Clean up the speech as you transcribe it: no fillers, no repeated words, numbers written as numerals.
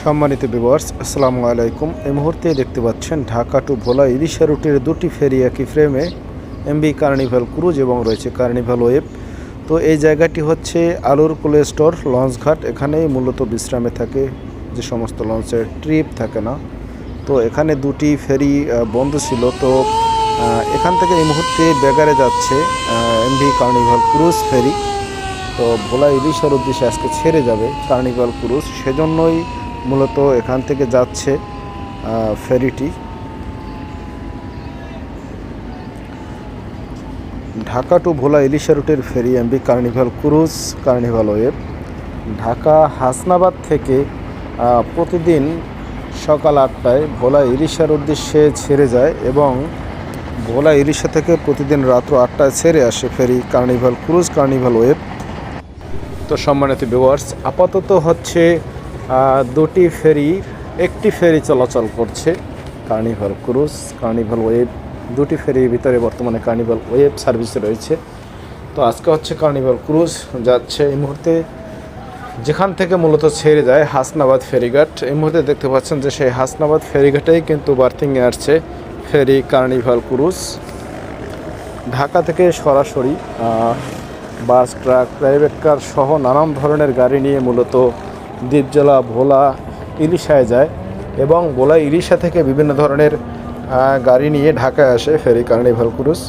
সম্মানিত ভিউয়ার্স, আসসালামু আলাইকুম। এই মুহূর্তে দেখতে পাচ্ছেন ঢাকা টু ভোলা ইলিশা রুটের দুটি ফেরি একই ফ্রেমে, এমবি কার্নিভাল ক্রুজ এবং রয়েছে কার্নিভাল ওয়েভ। তো এই জায়গাটি হচ্ছে আলুর কোল্ড স্টোর লঞ্চঘাট। এখানেই মূলত বিশ্রামে থাকে যে সমস্ত লঞ্চের ট্রিপ থাকে না। তো এখানে দুটি ফেরি বন্ধ ছিল। তো এখান থেকে এই মুহূর্তে বেগারে যাচ্ছে এমবি কার্নিভাল ক্রুজ ফেরি। তো ভোলা ইলিশার উদ্দেশ্যে আজকে ছেড়ে যাবে কার্নিভাল ক্রুজ, সেজন্যই মূলত এখান থেকে যাচ্ছে ফেরিটি। ঢাকা টু ভোলা ইলিশা রুটের ferry MB Carnival Cruise Carnival Wave Dhaka Hasnabad থেকে প্রতিদিন সকাল 8টায় ভোলা ইলিশার উদ্দেশ্যে ছেড়ে যায় এবং ভোলা ইলিশা থেকে প্রতিদিন রাত্র 8টায় ছেড়ে আসে ফেরি কার্নিভাল ক্রুজ কার্নিভাল ওয়েভ। তো সম্মানিত ভিউয়ার্স, আপাতত হচ্ছে দুটি ফেরি, একটি ফেরি চলাচল করছে কার্নিভাল ক্রুজ কার্নিভাল ওয়েভ। দুটি ফেরির ভিতরে বর্তমানে কার্নিভাল ওয়েভ সার্ভিসে রয়েছে। তো আজকে হচ্ছে কার্নিভাল ক্রুজ যাচ্ছে এই মুহূর্তে, যেখান থেকে মূলত ছেড়ে যায় হাসনাবাদ ফেরিঘাট। এই মুহূর্তে দেখতে পাচ্ছেন যে সেই হাসনাবাদ ফেরিঘাটেই কিন্তু বার্থিংয়ে আসছে ফেরি কার্নিভাল ক্রুজ। ঢাকা থেকে সরাসরি বাস, ট্রাক, প্রাইভেট কার সহ নানান ধরনের গাড়ি নিয়ে মূলত দ্বীপজেলা ভোলা ইলিশায় যায় এবং ভোলা ইলিশা থেকে বিভিন্ন ধরনের গাড়ি নিয়ে ঢাকায় আসে ফেরি কার্নিভাল ক্রুজ।